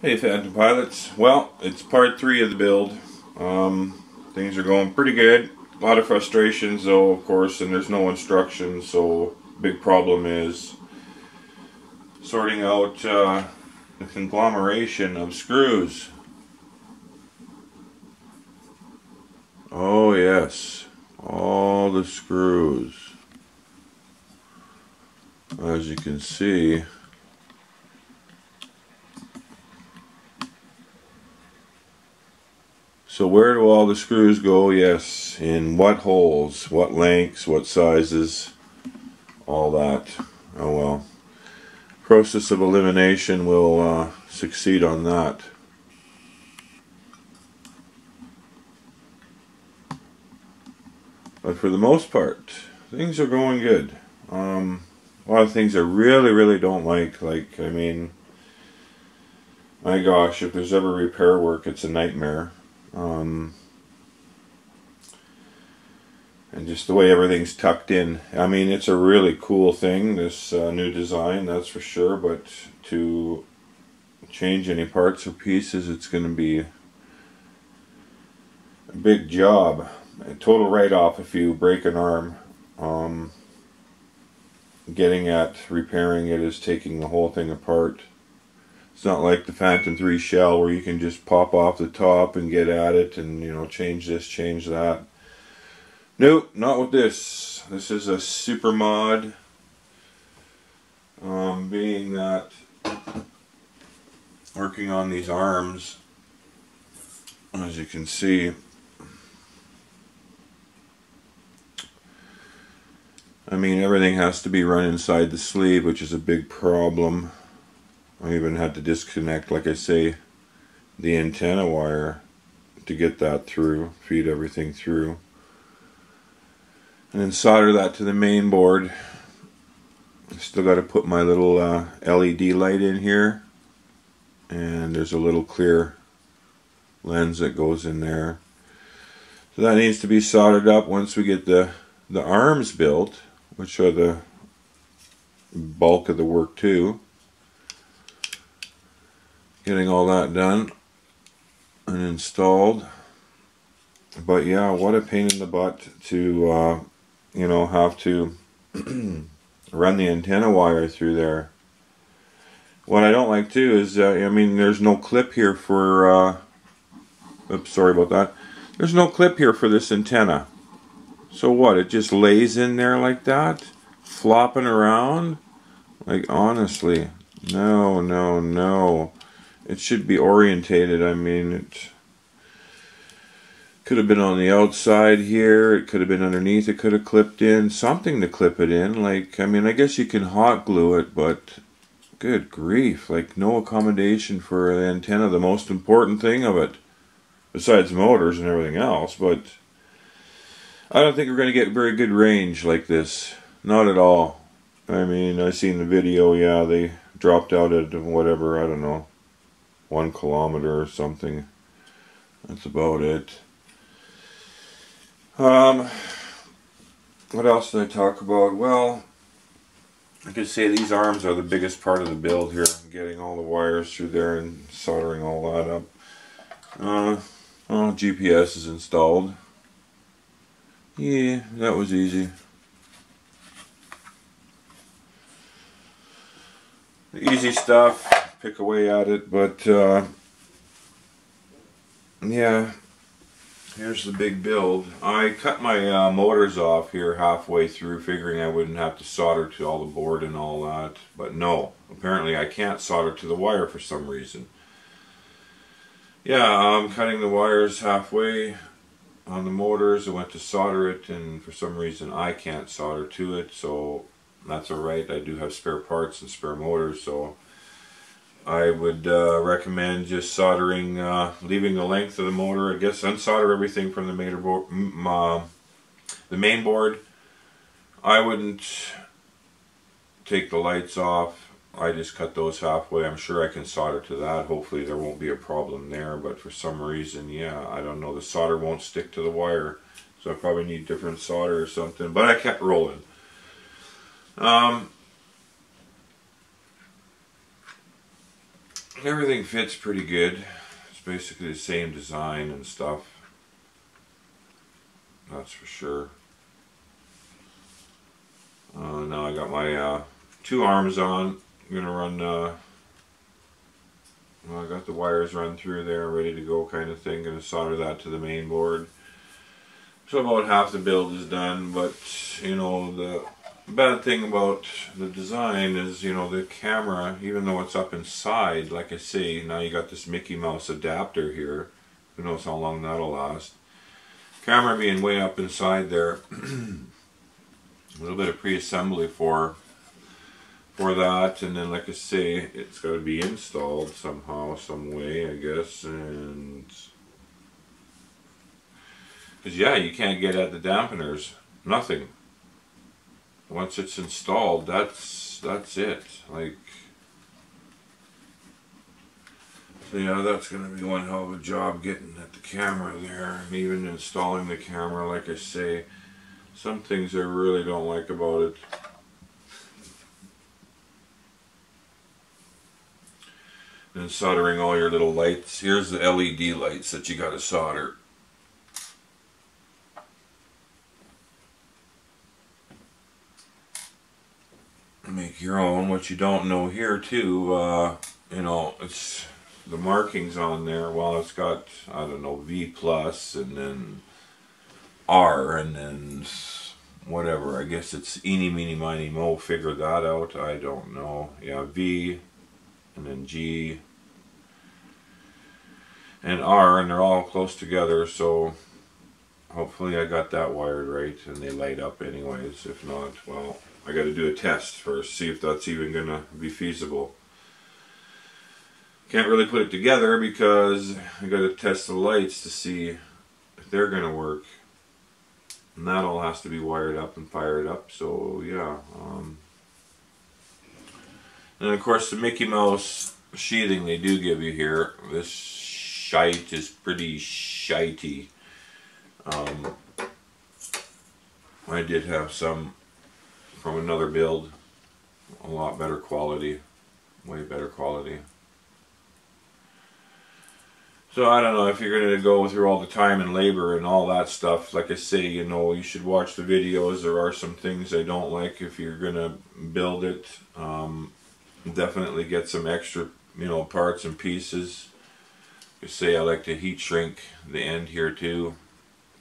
Hey Phantom Pilots, well, it's part 3 of the build. Things are going pretty good. A lot of frustrations though, of course, and there's no instructions, so big problem is sorting out the conglomeration of screws. Oh yes, all the screws. As you can see, so where do all the screws go? Yes, in what holes, what lengths, what sizes, all that. Oh well. Process of elimination will succeed on that. But for the most part, things are going good. A lot of things I really don't like I mean, my gosh, if there's ever repair work, it's a nightmare. And just the way everything's tucked in. I mean, it's a really cool thing, this new design, that's for sure, but to change any parts or pieces, it's going to be a big job. A total write-off if you break an arm. Getting at repairing it is taking the whole thing apart. It's not like the Phantom 3 shell where you can just pop off the top and get at it and, you know, change this, change that. Nope, not with this. This is a super mod. Being that working on these arms, as you can see, I mean, everything has to be run inside the sleeve, which is a big problem. I even had to disconnect, like I say, the antenna wire to get that through, feed everything through. And then solder that to the main board. Still got to put my little LED light in here. And there's a little clear lens that goes in there. So that needs to be soldered up once we get the arms built, which are the bulk of the work too. Getting all that done and installed. But yeah, what a pain in the butt to you know, have to run the antenna wire through there. What I don't like too is I mean, there's no clip here for oops, sorry about that. There's no clip here for this antenna. So what, it just lays in there like that, flopping around? Like, honestly, no. It should be orientated. I mean, it could have been on the outside here, it could have been underneath, it could have clipped in, something to clip it in. Like, I mean, I guess you can hot glue it, but good grief, like no accommodation for the antenna, the most important thing of it, besides motors and everything else. But I don't think we're going to get very good range like this, not at all. I mean, I seen the video, yeah, they dropped out at whatever, I don't know, 1 kilometer or something. That's about it. What else did I talk about? Well, I could say these arms are the biggest part of the build here. Getting all the wires through there and soldering all that up. Well, GPS is installed. Yeah, that was easy. Easy stuff. Pick away at it, but yeah. Here's the big build. I cut my motors off here halfway through, figuring I wouldn't have to solder to all the board and all that. But no, apparently I can't solder to the wire for some reason. Yeah, I'm cutting the wires halfway on the motors. I went to solder it, and for some reason I can't solder to it, so that's alright. I do have spare parts and spare motors, so I would recommend just soldering, leaving the length of the motor. I guess unsolder everything from the main board. I wouldn't take the lights off. I just cut those halfway. I'm sure I can solder to that. Hopefully there won't be a problem there, but for some reason, yeah, I don't know, the solder won't stick to the wire, so I probably need different solder or something, but I kept rolling. everything fits pretty good. It's basically the same design and stuff. That's for sure. Now I got my 2 arms on. I'm gonna run. Well, I got the wires run through there, ready to go, kind of thing. Gonna solder that to the main board. So about half the build is done, but you know, the bad thing about the design is, you know, the camera, even though it's up inside, like I say, now you got this Mickey Mouse adapter here. Who knows how long that'll last. Camera being way up inside there. A little bit of pre-assembly for that, and then like I say, it's got to be installed somehow, some way, I guess, and because yeah, you can't get at the dampeners, nothing. Once it's installed, that's it. Like, so yeah, that's gonna be one hell of a job getting at the camera there, and even installing the camera. Like I say, some things I really don't like about it. And soldering all your little lights. Here's the LED lights that you gotta solder. Make your own. What you don't know here too, you know, it's the markings on there. Well, it's got, I don't know, V plus and then R and then whatever. I guess it's eeny, meeny, miny, mo. Figure that out. I don't know. Yeah, V and then G and R, and they're all close together, so hopefully I got that wired right and they light up anyways. If not, well, I got to do a test first, see if that's even gonna be feasible. Can't really put it together because I got to test the lights to see if they're gonna work, and that all has to be wired up and fired up. So yeah, and of course the Mickey Mouse sheathing they do give you here, this shite is pretty shitey. I did have some from another build, a lot better quality, way better quality. So I don't know if you're going to go through all the time and labor and all that stuff. Like I say, you know, you should watch the videos. There are some things I don't like if you're going to build it. Definitely get some extra, you know, parts and pieces. You say I like to heat shrink the end here too.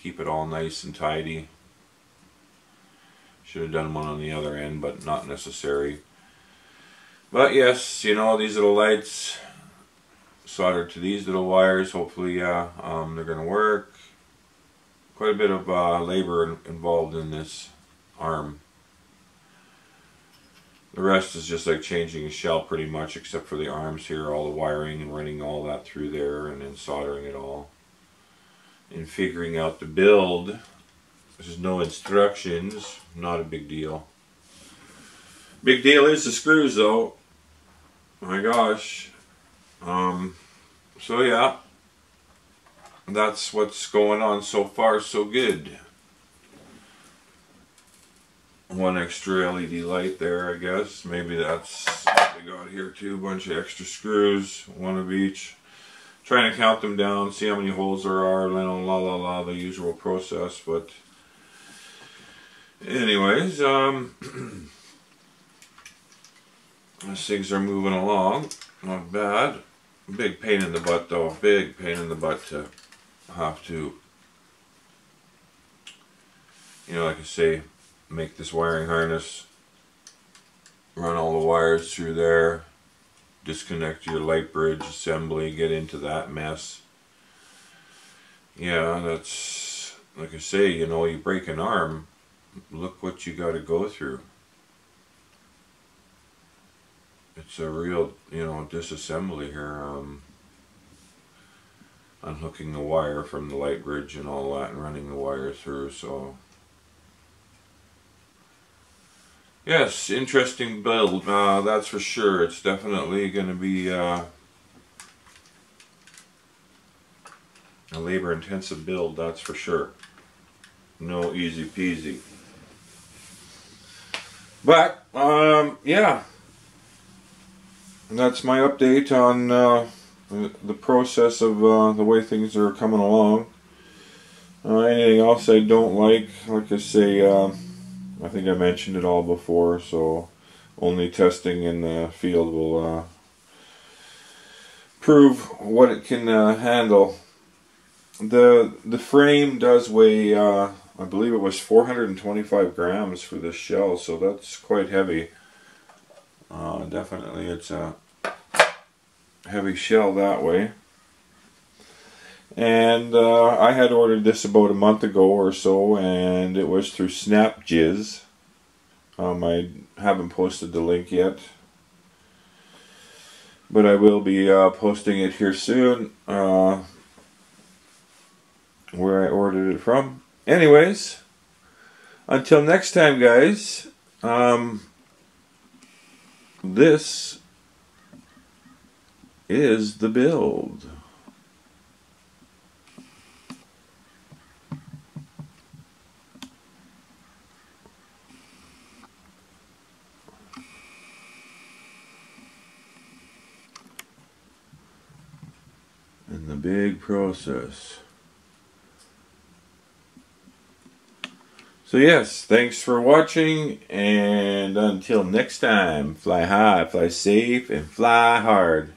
Keep it all nice and tidy. Should have done one on the other end, but not necessary. But yes, you know, these little lights soldered to these little wires. Hopefully, yeah, they're going to work. Quite a bit of labor involved in this arm. The rest is just like changing a shell pretty much, except for the arms here, all the wiring and running all that through there and then soldering it all. And figuring out the build. There's no instructions, not a big deal. Big deal is the screws though. My gosh. So yeah, that's what's going on so far, so good. One extra LED light there, I guess. Maybe that's what they got here too. A bunch of extra screws, one of each. Trying to count them down, see how many holes there are, the usual process. But anyways, these things are moving along. Not bad. Big pain in the butt though. Big pain in the butt to have to, you know, like I say, make this wiring harness, run all the wires through there, disconnect your light bridge assembly, get into that mess. Yeah, that's, like I say, you know, you break an arm, look what you got to go through. It's a real, you know, disassembly here. Unhooking the wire from the light bridge and all that and running the wire through, so yes, interesting build, that's for sure. It's definitely going to be a labor intensive build, that's for sure. No easy peasy. But, yeah. that's my update on the process of the way things are coming along. Anything else I don't like I say, I think I mentioned it all before, so only testing in the field will prove what it can handle. The frame does weigh, I believe it was 425 grams for this shell, so that's quite heavy. Definitely it's a heavy shell that way. And I had ordered this about a month ago or so, and it was through SnapJizz. I haven't posted the link yet, but I will be posting it here soon, where I ordered it from. Anyways, until next time, guys, this is the build. And the big process. So yes, thanks for watching, and until next time, fly high, fly safe, and fly hard.